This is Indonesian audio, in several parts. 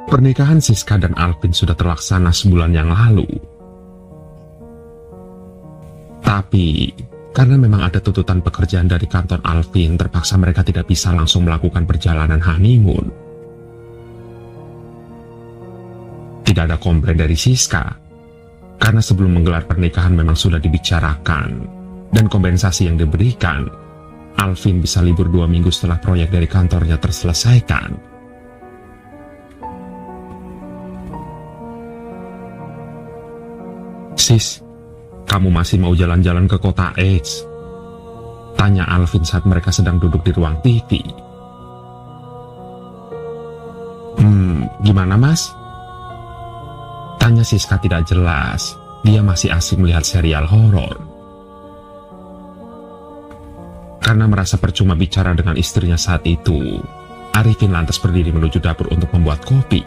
Pernikahan Siska dan Alvin sudah terlaksana sebulan yang lalu. Tapi, karena memang ada tuntutan pekerjaan dari kantor Alvin, terpaksa mereka tidak bisa langsung melakukan perjalanan honeymoon. Tidak ada komplain dari Siska, karena sebelum menggelar pernikahan memang sudah dibicarakan, dan kompensasi yang diberikan, Alvin bisa libur 2 minggu setelah proyek dari kantornya terselesaikan. "Sis, kamu masih mau jalan-jalan ke kota H?" tanya Alvin saat mereka sedang duduk di ruang TV. Gimana mas?" tanya Siska tidak jelas. Dia masih asik melihat serial horor. Karena merasa percuma bicara dengan istrinya saat itu, Arifin lantas berdiri menuju dapur untuk membuat kopi.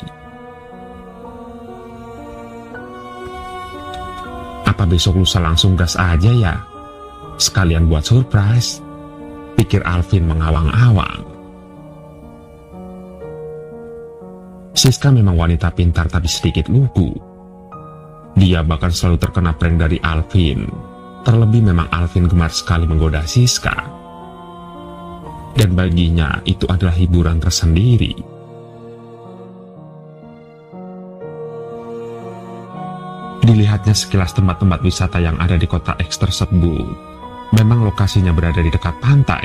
"Apa besok lusa langsung gas aja ya? Sekalian buat surprise," pikir Alvin mengawang-awang. Siska memang wanita pintar tapi sedikit lugu. Dia bahkan selalu terkena prank dari Alvin. Terlebih memang Alvin gemar sekali menggoda Siska. Dan baginya itu adalah hiburan tersendiri. Dilihatnya sekilas tempat-tempat wisata yang ada di kota X tersebut, memang lokasinya berada di dekat pantai.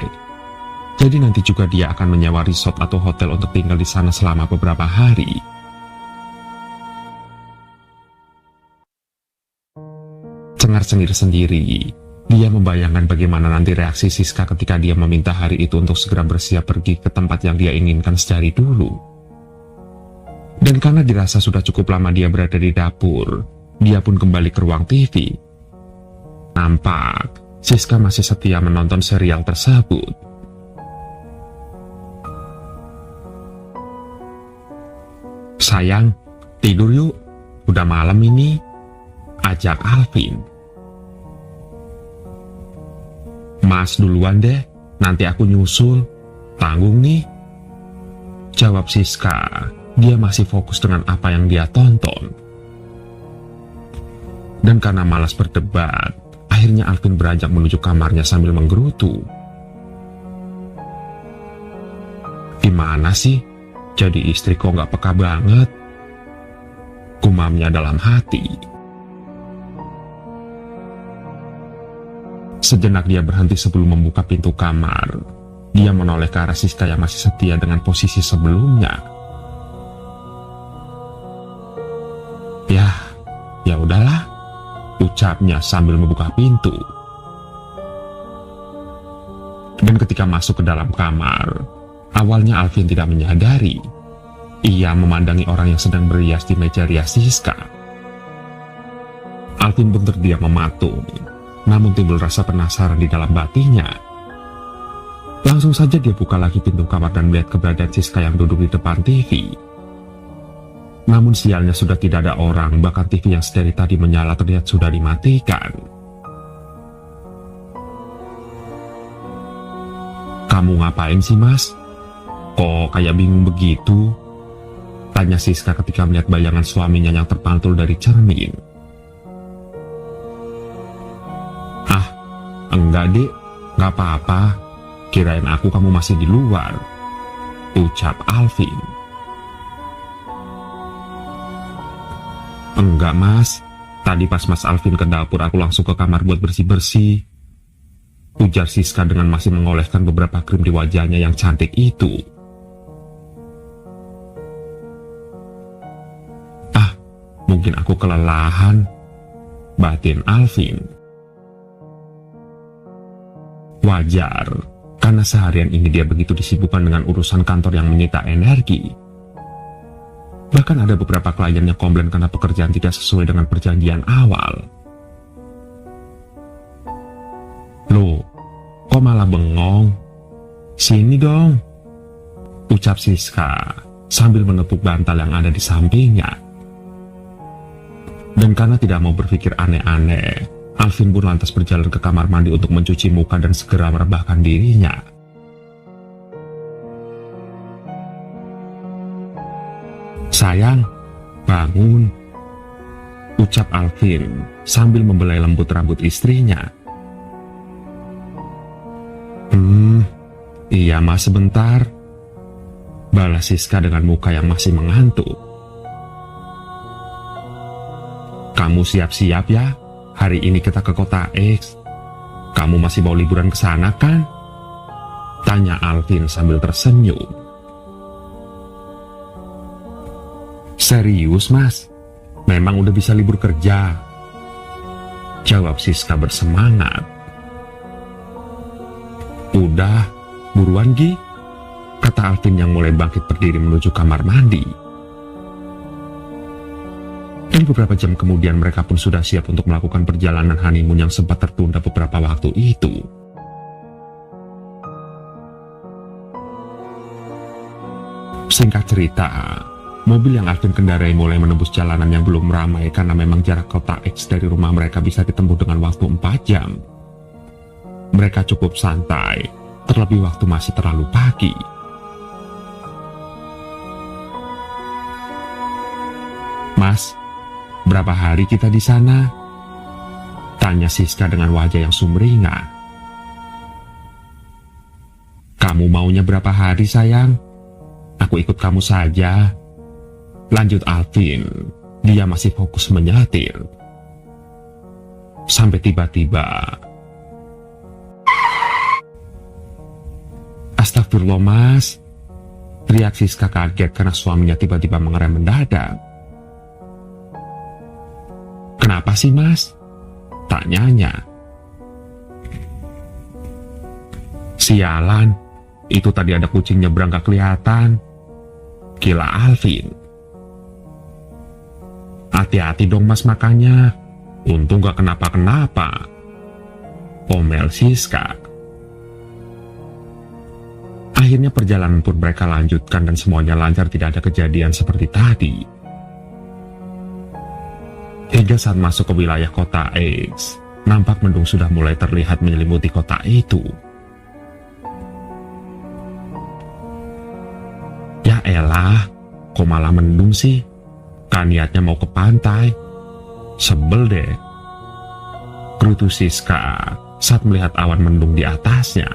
Jadi nanti juga dia akan menyewa resort atau hotel untuk tinggal di sana selama beberapa hari. Cengar-cengir sendiri, dia membayangkan bagaimana nanti reaksi Siska ketika dia meminta hari itu untuk segera bersiap pergi ke tempat yang dia inginkan sedari dulu. Dan karena dirasa sudah cukup lama dia berada di dapur, dia pun kembali ke ruang TV. Nampak, Siska masih setia menonton serial tersebut. "Sayang, tidur yuk. Udah malam ini," ajak Alvin. "Mas duluan deh, nanti aku nyusul. Tanggung nih," jawab Siska. Dia masih fokus dengan apa yang dia tonton. Dan karena malas berdebat, akhirnya Alvin beranjak menuju kamarnya sambil menggerutu. "Gimana sih? Jadi istri kok nggak peka banget?" gumamnya dalam hati. Sejenak dia berhenti sebelum membuka pintu kamar. Dia menoleh ke arah Siska yang masih setia dengan posisi sebelumnya. Ya udahlah," ucapnya sambil membuka pintu. Dan ketika masuk ke dalam kamar, awalnya Alvin tidak menyadari. Ia memandangi orang yang sedang berias di meja rias Siska. Alvin pun terdiam mematung, namun timbul rasa penasaran di dalam batinnya. Langsung saja dia buka lagi pintu kamar dan melihat keberadaan Siska yang duduk di depan TV. Namun sialnya sudah tidak ada orang, bahkan TV yang sedari tadi menyala terlihat sudah dimatikan. "Kamu ngapain sih mas? Kok kayak bingung begitu?" tanya Siska ketika melihat bayangan suaminya yang terpantul dari cermin. "Ah, enggak dek, nggak apa-apa. Kirain aku kamu masih di luar," ucap Alvin. "Enggak mas, tadi pas mas Alvin ke dapur aku langsung ke kamar buat bersih-bersih," ujar Siska dengan masih mengoleskan beberapa krim di wajahnya yang cantik itu. "Ah, mungkin aku kelelahan," batin Alvin. Wajar, karena seharian ini dia begitu disibukkan dengan urusan kantor yang menyita energi. Bahkan ada beberapa klien yang komplain karena pekerjaan tidak sesuai dengan perjanjian awal. "Loh, kok malah bengong? Sini dong," ucap Siska sambil menepuk bantal yang ada di sampingnya. Dan karena tidak mau berpikir aneh-aneh, Alvin pun lantas berjalan ke kamar mandi untuk mencuci muka dan segera merebahkan dirinya. Sayang, bangun, ucap Alvin sambil membelai lembut rambut istrinya. Iya mas, sebentar, balas Siska dengan muka yang masih mengantuk. Kamu siap-siap ya, hari ini kita ke kota X. Kamu masih mau liburan ke sana kan? Tanya Alvin sambil tersenyum. Serius mas, memang udah bisa libur kerja, jawab Siska bersemangat. Udah, buruan Gi, kata Alvin yang mulai bangkit berdiri menuju kamar mandi. Dan beberapa jam kemudian mereka pun sudah siap untuk melakukan perjalanan honeymoon yang sempat tertunda beberapa waktu itu. Singkat cerita, mobil yang Alvin kendarai mulai menembus jalanan yang belum ramai karena memang jarak kota X dari rumah mereka bisa ditempuh dengan waktu 4 jam. Mereka cukup santai, terlebih waktu masih terlalu pagi. Mas, berapa hari kita di sana? Tanya Siska dengan wajah yang sumringah. Kamu maunya berapa hari sayang? Aku ikut kamu saja, lanjut Alvin. Dia masih fokus menyetir. Sampai tiba-tiba, astagfirullah mas, teriak Siska kaget karena suaminya tiba-tiba mengerem mendadak. Kenapa sih mas? Tanyanya. Sialan, itu tadi ada kucing nyebrang gak kelihatan, gila Alvin. Hati-hati dong mas makanya, untung gak kenapa-kenapa, omel Siska. Akhirnya perjalanan pun mereka lanjutkan dan semuanya lancar, tidak ada kejadian seperti tadi. Hingga saat masuk ke wilayah kota X, nampak mendung sudah mulai terlihat menyelimuti kota itu. Ya elah, kok malah mendung sih? Kan niatnya mau ke pantai. Sebel deh, gerutu Siska saat melihat awan mendung di atasnya.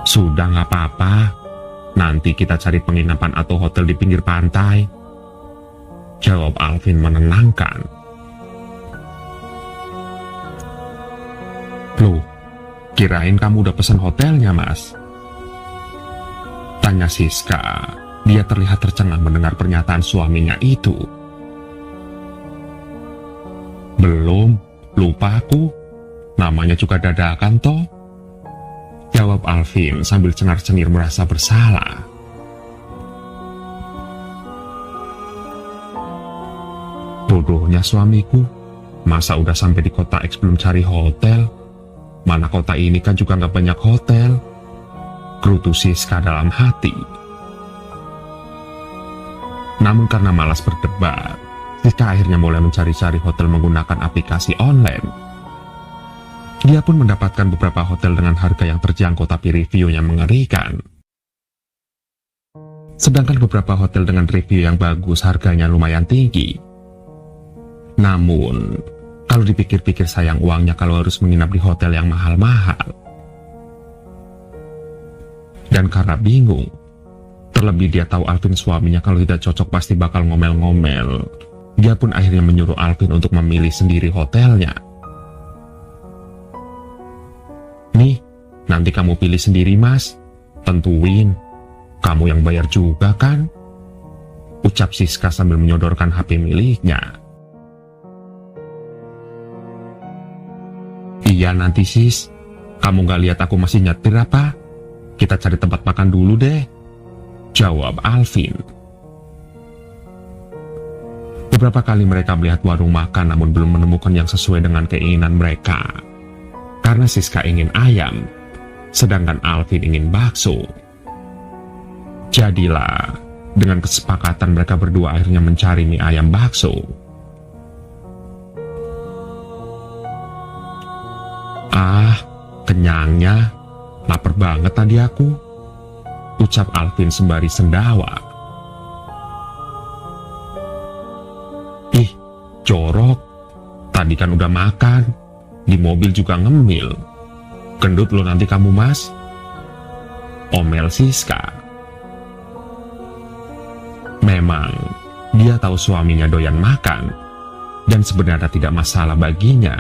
Sudah gak apa-apa, nanti kita cari penginapan atau hotel di pinggir pantai, jawab Alvin menenangkan. Loh, kirain kamu udah pesan hotelnya mas? Tanya Siska. Dia terlihat tercengang mendengar pernyataan suaminya itu. Belum, lupa aku, namanya juga dadakan toh, jawab Alvin sambil cengar-cengir merasa bersalah. Bodohnya suamiku, masa udah sampai di kota X belum cari hotel? Mana kota ini kan juga gak banyak hotel, gerutu Siska dalam hati. Namun karena malas berdebat, Siska akhirnya mulai mencari-cari hotel menggunakan aplikasi online. Dia pun mendapatkan beberapa hotel dengan harga yang terjangkau tapi reviewnya mengerikan. Sedangkan beberapa hotel dengan review yang bagus harganya lumayan tinggi. Namun, kalau dipikir-pikir sayang uangnya kalau harus menginap di hotel yang mahal-mahal. Dan karena bingung, terlebih dia tahu Alvin suaminya kalau tidak cocok pasti bakal ngomel-ngomel, dia pun akhirnya menyuruh Alvin untuk memilih sendiri hotelnya. Nih, nanti kamu pilih sendiri mas, tentuin, kamu yang bayar juga kan? Ucap Siska sambil menyodorkan HP miliknya. Iya nanti sis, kamu gak lihat aku masih nyetir apa? Kita cari tempat makan dulu deh, jawab Alvin. Beberapa kali mereka melihat warung makan namun belum menemukan yang sesuai dengan keinginan mereka. Karena Siska ingin ayam, sedangkan Alvin ingin bakso. Jadilah, dengan kesepakatan mereka berdua akhirnya mencari mie ayam bakso. Ah, kenyangnya, lapar banget tadi aku, ucap Alvin sembari sendawa. Ih, jorok. Tadi kan udah makan. Di mobil juga ngemil. Gendut lo nanti kamu, Mas. Omel Siska. Memang, dia tahu suaminya doyan makan. Dan sebenarnya tidak masalah baginya.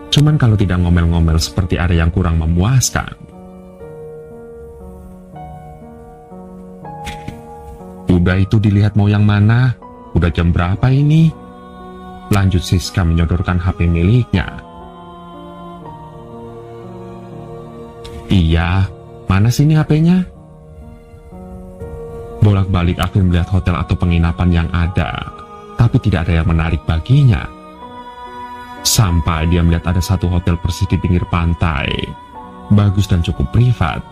Cuman kalau tidak ngomel-ngomel seperti ada yang kurang memuaskan. Udah itu dilihat mau yang mana? Udah jam berapa ini? Lanjut Siska menyodorkan HP miliknya. Iya, mana sini HP-nya? Bolak-balik Alvin melihat hotel atau penginapan yang ada, tapi tidak ada yang menarik baginya. Sampai dia melihat ada satu hotel persis di pinggir pantai, bagus dan cukup privat,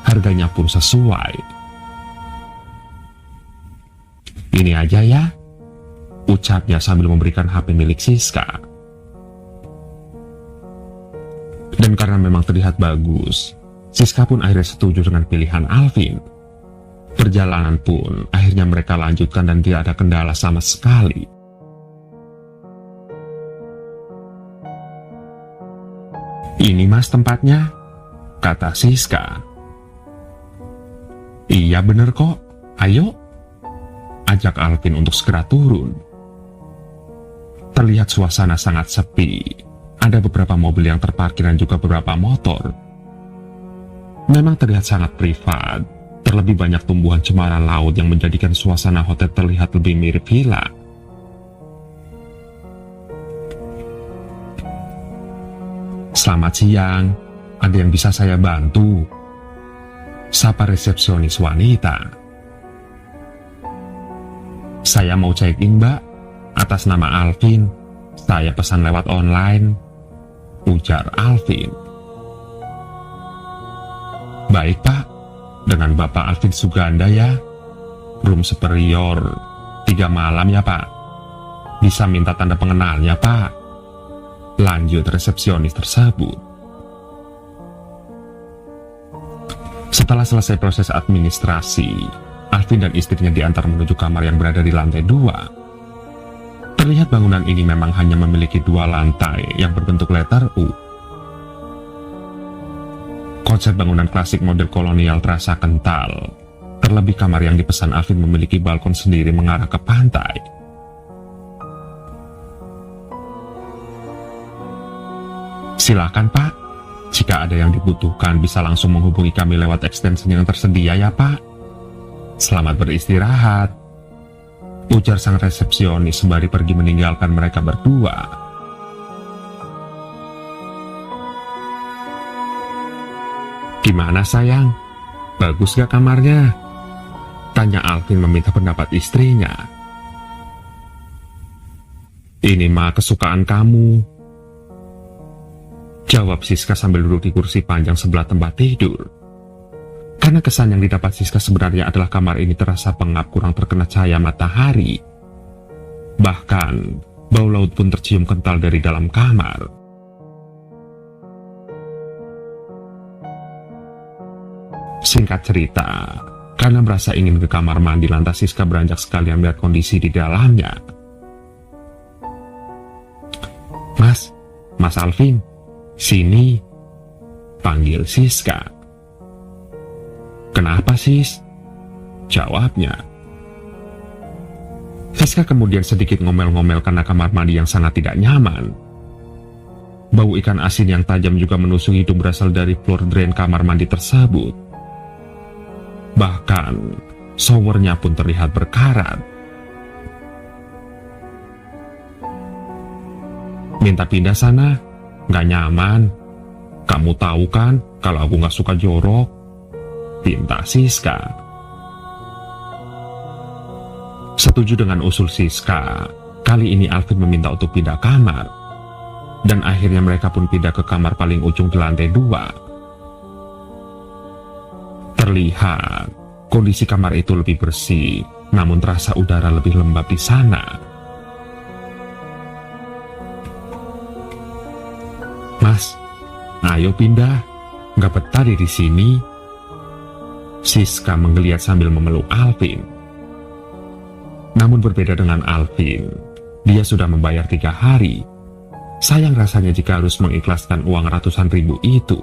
harganya pun sesuai. Ini aja ya, ucapnya sambil memberikan HP milik Siska. Dan karena memang terlihat bagus, Siska pun akhirnya setuju dengan pilihan Alvin. Perjalanan pun akhirnya mereka lanjutkan dan tidak ada kendala sama sekali. Ini Mas tempatnya, kata Siska. Iya bener kok, ayo, ajak Alvin untuk segera turun. Terlihat suasana sangat sepi. Ada beberapa mobil yang terparkir dan juga beberapa motor. Memang terlihat sangat privat, terlebih banyak tumbuhan cemara laut yang menjadikan suasana hotel terlihat lebih mirip villa. Selamat siang, ada yang bisa saya bantu? Sapa resepsionis wanita. Saya mau check-in, Mbak, atas nama Alvin. Saya pesan lewat online, ujar Alvin. Baik Pak, dengan Bapak Alvin Suganda ya. Room superior 3 malam ya Pak. Bisa minta tanda pengenalnya Pak, lanjut resepsionis tersebut. Setelah selesai proses administrasi, Alvin dan istrinya diantar menuju kamar yang berada di lantai 2. Terlihat bangunan ini memang hanya memiliki 2 lantai yang berbentuk letter U. Konsep bangunan klasik model kolonial terasa kental. Terlebih kamar yang dipesan Alvin memiliki balkon sendiri mengarah ke pantai. Silakan Pak, jika ada yang dibutuhkan bisa langsung menghubungi kami lewat extension yang tersedia ya Pak. Selamat beristirahat, ujar sang resepsionis sembari pergi meninggalkan mereka berdua. Gimana sayang? Bagus gak kamarnya? Tanya Alvin meminta pendapat istrinya. Ini mah kesukaan kamu, jawab Siska sambil duduk di kursi panjang sebelah tempat tidur. Karena kesan yang didapat Siska sebenarnya adalah kamar ini terasa pengap, kurang terkena cahaya matahari. Bahkan, bau laut pun tercium kental dari dalam kamar. Singkat cerita, karena merasa ingin ke kamar mandi, lantas Siska beranjak sekalian melihat kondisi di dalamnya. Mas Alvin, sini, panggil Siska. Kenapa sis? Jawabnya. Siska kemudian sedikit ngomel-ngomel karena kamar mandi yang sangat tidak nyaman. Bau ikan asin yang tajam juga menusuk hidung berasal dari floor drain kamar mandi tersebut. Bahkan, showernya pun terlihat berkarat. Minta pindah sana, nggak nyaman. Kamu tahu kan kalau aku nggak suka jorok, pinta Siska. Setuju dengan usul Siska, kali ini Alvin meminta untuk pindah kamar. Dan akhirnya mereka pun pindah ke kamar paling ujung di lantai 2. Terlihat, kondisi kamar itu lebih bersih, namun terasa udara lebih lembab di sana. Mas, ayo pindah, nggak betah deh di sini. Siska menggeliat sambil memeluk Alvin. Namun berbeda dengan Alvin, dia sudah membayar 3 hari. Sayang rasanya jika harus mengikhlaskan uang ratusan ribu itu.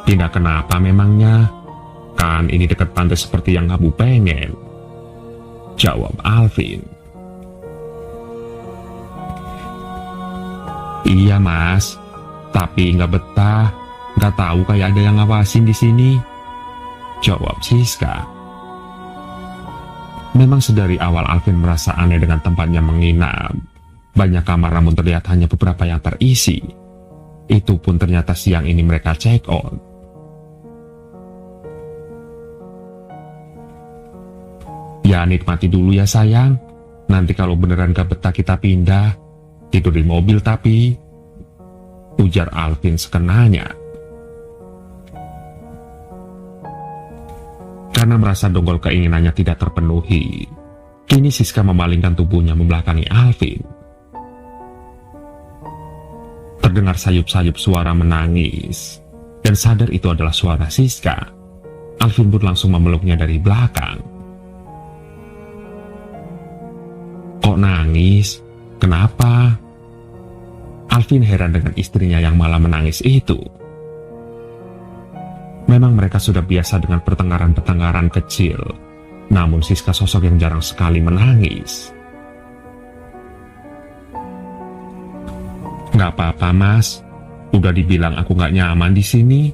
Tidak kenapa memangnya? Kan ini dekat pantai seperti yang kamu pengen, jawab Alvin. Iya mas, tapi nggak betah, nggak tahu kayak ada yang ngawasin di sini, jawab Siska. Memang sedari awal Alvin merasa aneh dengan tempatnya menginap. Banyak kamar namun terlihat hanya beberapa yang terisi. Itu pun ternyata siang ini mereka check out. Ya nikmati dulu ya sayang. Nanti kalau beneran gak betah kita pindah. Tidur di mobil tapi, ujar Alvin sekenanya. Karena merasa dongkol keinginannya tidak terpenuhi, kini Siska memalingkan tubuhnya membelakangi Alvin. Terdengar sayup-sayup suara menangis, dan sadar itu adalah suara Siska. Alvin pun langsung memeluknya dari belakang. Kok nangis? Kenapa? Alvin heran dengan istrinya yang malah menangis itu. Memang mereka sudah biasa dengan pertengkaran-pertengkaran kecil, namun Siska sosok yang jarang sekali menangis. Gak apa-apa mas, udah dibilang aku gak nyaman di sini,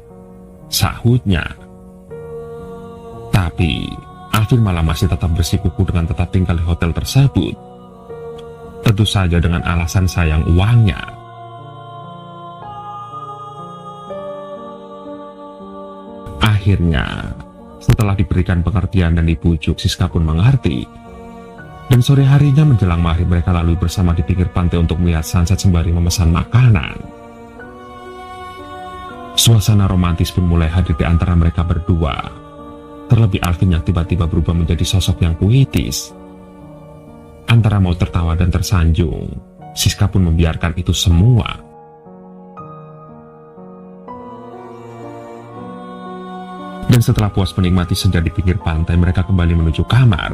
sahutnya. Tapi Alvin malah masih tetap bersikukuh dengan tetap tinggal di hotel tersebut. Tentu saja dengan alasan sayang uangnya. Akhirnya, setelah diberikan pengertian dan dibujuk, Siska pun mengerti. Dan sore harinya menjelang maghrib mereka lalu bersama di pinggir pantai untuk melihat sunset sembari memesan makanan. Suasana romantis pun mulai hadir di antara mereka berdua. Terlebih Alvin yang tiba-tiba berubah menjadi sosok yang puitis. Antara mau tertawa dan tersanjung, Siska pun membiarkan itu semua. Dan setelah puas menikmati senja di pinggir pantai, mereka kembali menuju kamar.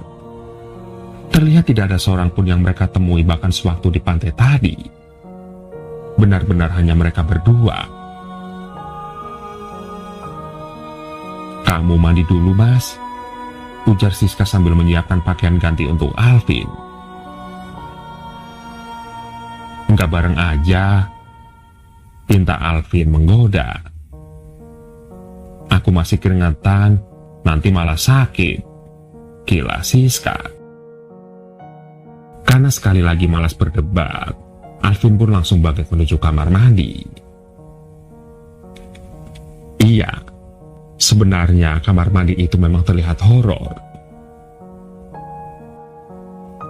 Terlihat tidak ada seorang pun yang mereka temui bahkan sewaktu di pantai tadi. Benar-benar hanya mereka berdua. Kamu mandi dulu mas, ujar Siska sambil menyiapkan pakaian ganti untuk Alvin. Enggak bareng aja, pinta Alvin menggoda. Aku masih keringetan, nanti malah sakit, gila Siska. Karena sekali lagi malas berdebat, Alvin pun langsung bangkit menuju kamar mandi. Iya, sebenarnya kamar mandi itu memang terlihat horor.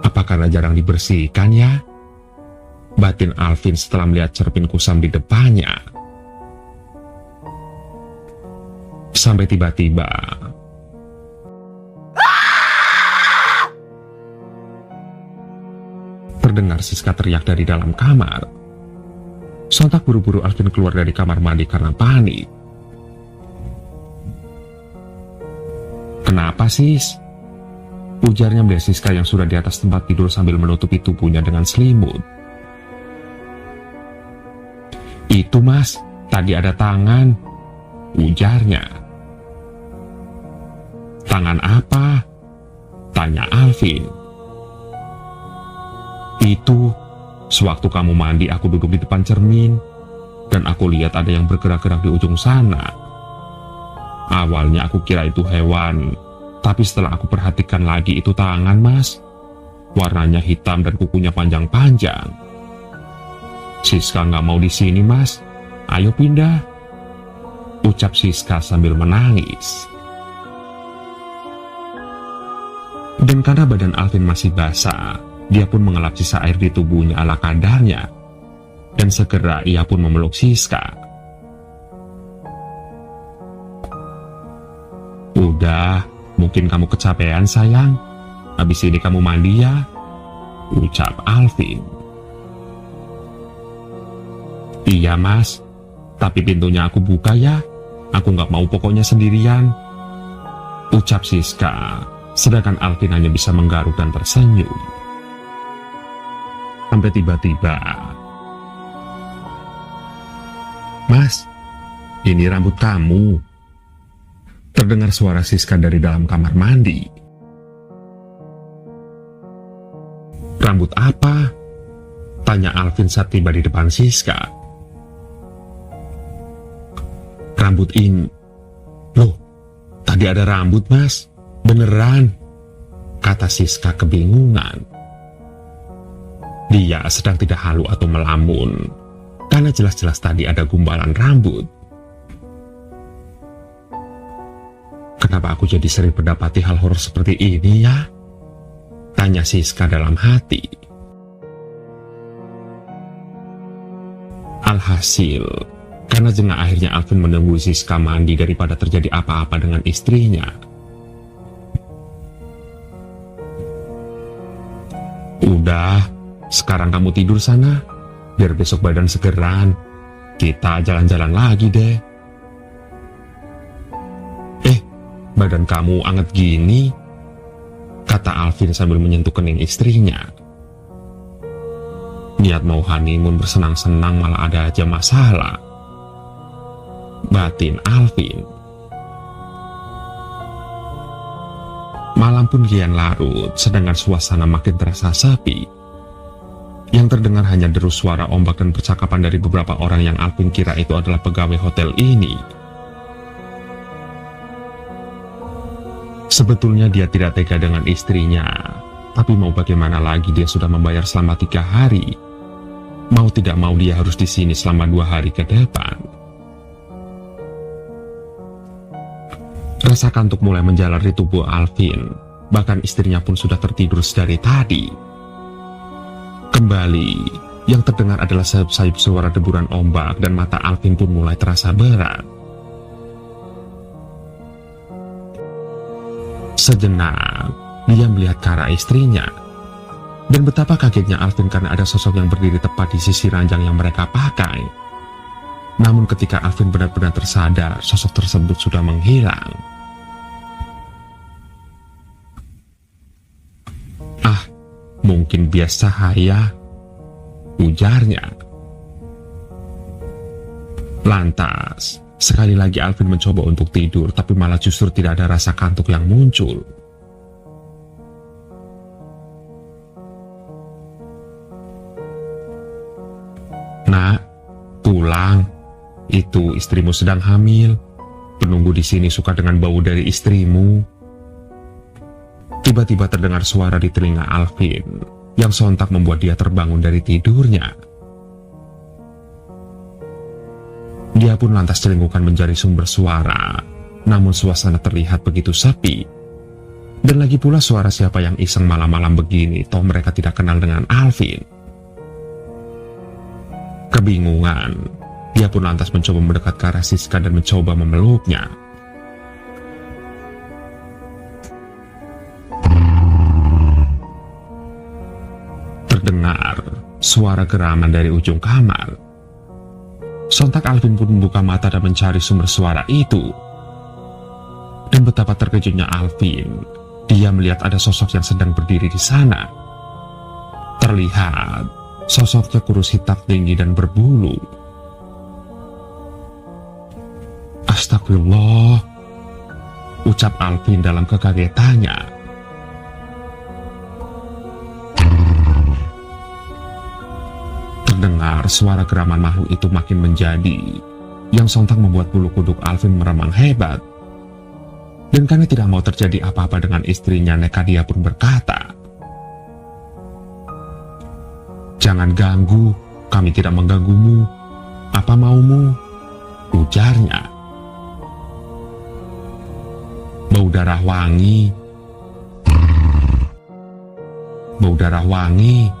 Apa karena jarang dibersihkan ya? Batin Alvin setelah melihat cermin kusam di depannya. Sampai tiba-tiba terdengar Siska teriak dari dalam kamar. Sontak buru-buru Alvin keluar dari kamar mandi karena panik. Kenapa sis? Ujarnya melihat Siska yang sudah di atas tempat tidur sambil menutupi tubuhnya dengan selimut. Itu mas, tadi ada tangan, ujarnya. Tangan apa? Tanya Alvin. Itu, sewaktu kamu mandi aku duduk di depan cermin, dan aku lihat ada yang bergerak-gerak di ujung sana. Awalnya aku kira itu hewan, tapi setelah aku perhatikan lagi itu tangan mas. Warnanya hitam dan kukunya panjang-panjang. Siska nggak mau di sini mas, ayo pindah, ucap Siska sambil menangis. Dan karena badan Alvin masih basah, dia pun mengelap sisa air di tubuhnya ala kadarnya. Dan segera ia pun memeluk Siska. Udah, mungkin kamu kecapean sayang. Habis ini kamu mandi ya, ucap Alvin. Iya mas, tapi pintunya aku buka ya, Aku nggak mau pokoknya sendirian, ucap Siska, sedangkan Alvin hanya bisa menggaruk dan tersenyum. Sampai tiba-tiba, "Mas, ini rambut kamu." Terdengar suara Siska dari dalam kamar mandi. "Rambut apa?" tanya Alvin saat tiba di depan Siska. "Rambut ini." "Loh, tadi ada rambut, Mas. Beneran," kata Siska kebingungan. Dia sedang tidak halu atau melamun, karena jelas-jelas tadi ada gumpalan rambut. "Kenapa aku jadi sering mendapati hal horor seperti ini ya?" tanya Siska dalam hati. Alhasil, karena jengah akhirnya Alvin menunggu Siska mandi daripada terjadi apa-apa dengan istrinya. "Udah, sekarang kamu tidur sana, biar besok badan segeran. Kita jalan-jalan lagi deh." "Badan kamu anget gini," kata Alvin sambil menyentuh kening istrinya. Niat mau honeymoon bersenang-senang malah ada aja masalah, batin Alvin. Malam pun kian larut, sedangkan suasana makin terasa sepi. Yang terdengar hanya deru suara ombak dan percakapan dari beberapa orang yang Alvin kira itu adalah pegawai hotel ini. Sebetulnya dia tidak tega dengan istrinya, tapi mau bagaimana lagi, dia sudah membayar selama 3 hari. Mau tidak mau dia harus di sini selama 2 hari ke depan. Rasa kantuk mulai menjalar di tubuh Alvin, bahkan istrinya pun sudah tertidur sedari tadi. Kembali, yang terdengar adalah sayup-sayup suara deburan ombak dan mata Alvin pun mulai terasa berat. Sejenak, dia melihat ke arah istrinya. Dan betapa kagetnya Alvin karena ada sosok yang berdiri tepat di sisi ranjang yang mereka pakai. Namun ketika Alvin benar-benar tersadar, sosok tersebut sudah menghilang. "Ah, mungkin biasa cahaya," ujarnya. Lantas, sekali lagi Alvin mencoba untuk tidur, tapi malah justru tidak ada rasa kantuk yang muncul. "Nak, pulang. Itu istrimu sedang hamil. Penunggu di sini suka dengan bau dari istrimu." Tiba-tiba terdengar suara di telinga Alvin, yang sontak membuat dia terbangun dari tidurnya. Dia pun lantas celingkukan mencari sumber suara, namun suasana terlihat begitu sepi. Dan lagi pula suara siapa yang iseng malam-malam begini, toh mereka tidak kenal dengan Alvin. Kebingungan, dia pun lantas mencoba mendekat ke arah Siska dan mencoba memeluknya. Terdengar suara geraman dari ujung kamar. Sontak Alvin pun membuka mata dan mencari sumber suara itu. Dan betapa terkejutnya Alvin, dia melihat ada sosok yang sedang berdiri di sana. Terlihat sosoknya kurus hitam tinggi dan berbulu. "Astagfirullah," ucap Alvin dalam kekagetannya. Terdengar suara geraman makhluk itu makin menjadi, yang sontak membuat bulu kuduk Alvin meremang hebat. Dan karena tidak mau terjadi apa-apa dengan istrinya, nekat dia pun berkata, "Jangan ganggu, kami tidak mengganggumu. Apa maumu?" ujarnya. "Bau darah wangi. Bau darah wangi."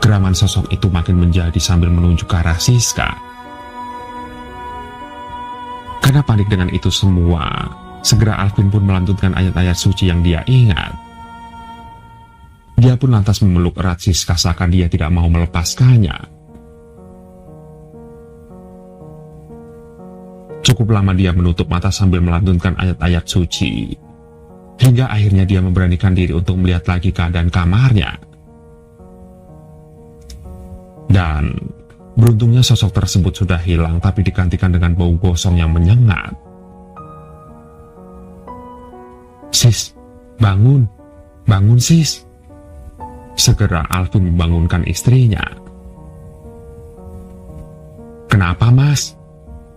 Geraman sosok itu makin menjadi sambil menunjuk ke arah Siska. Karena panik dengan itu semua, segera Alvin pun melantunkan ayat-ayat suci yang dia ingat. Dia pun lantas memeluk erat Siska seakan dia tidak mau melepaskannya. Cukup lama dia menutup mata sambil melantunkan ayat-ayat suci, hingga akhirnya dia memberanikan diri untuk melihat lagi keadaan kamarnya. Dan beruntungnya sosok tersebut sudah hilang, tapi digantikan dengan bau gosong yang menyengat. "Sis, bangun, bangun sis." Segera Alvin membangunkan istrinya. "Kenapa mas?"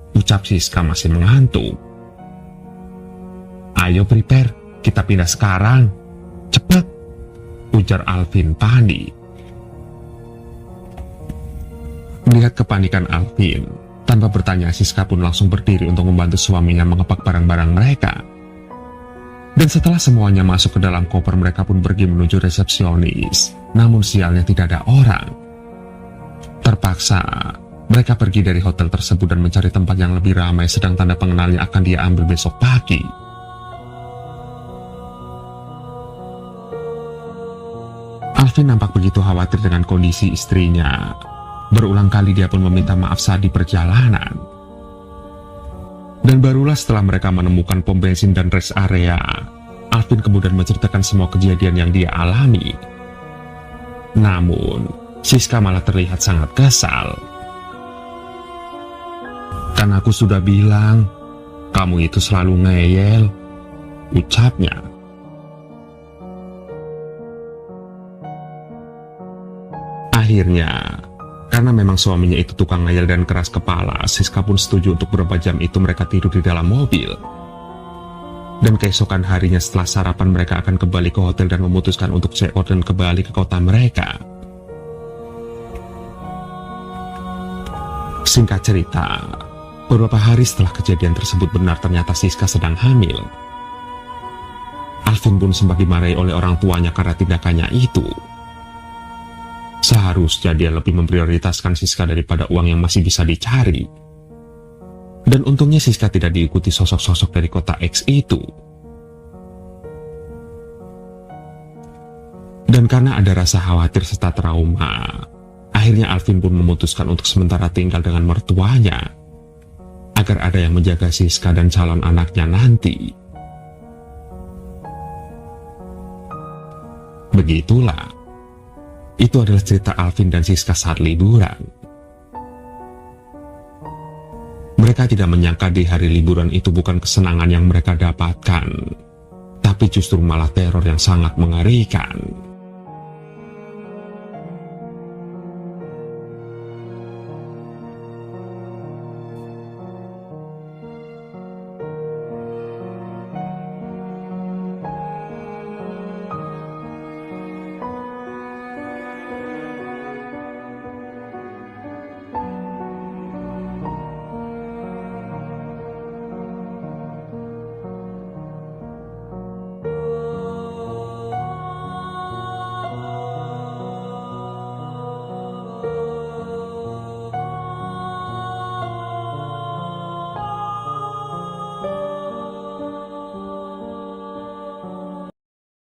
ucap Siska masih mengantuk. "Ayo prepare, kita pindah sekarang. Cepat," ujar Alvin panik. Melihat kepanikan Alvin, tanpa bertanya Siska pun langsung berdiri untuk membantu suaminya mengepak barang-barang mereka. Dan setelah semuanya masuk ke dalam koper, mereka pun pergi menuju resepsionis. Namun sialnya tidak ada orang. Terpaksa mereka pergi dari hotel tersebut dan mencari tempat yang lebih ramai, sedang tanda pengenalnya akan dia ambil besok pagi. Alvin nampak begitu khawatir dengan kondisi istrinya. Berulang kali dia pun meminta maaf saat di perjalanan. Dan barulah setelah mereka menemukan pom bensin dan rest area, Alvin kemudian menceritakan semua kejadian yang dia alami. Namun, Siska malah terlihat sangat kesal. "Kan aku sudah bilang, kamu itu selalu ngeyel," ucapnya. Akhirnya, karena memang suaminya itu tukang ngeyel dan keras kepala, Siska pun setuju untuk beberapa jam itu mereka tidur di dalam mobil. Dan keesokan harinya setelah sarapan, mereka akan kembali ke hotel dan memutuskan untuk check out dan kembali ke kota mereka. Singkat cerita, beberapa hari setelah kejadian tersebut benar, ternyata Siska sedang hamil. Alvin pun sempat dimarahi oleh orang tuanya karena tindakannya itu. Seharusnya dia lebih memprioritaskan Siska daripada uang yang masih bisa dicari. Dan untungnya Siska tidak diikuti sosok-sosok dari kota X itu. Dan karena ada rasa khawatir serta trauma, akhirnya Alvin pun memutuskan untuk sementara tinggal dengan mertuanya, agar ada yang menjaga Siska dan calon anaknya nanti. Begitulah. Itu adalah cerita Alvin dan Siska saat liburan. Mereka tidak menyangka di hari liburan itu bukan kesenangan yang mereka dapatkan, tapi justru malah teror yang sangat mengerikan.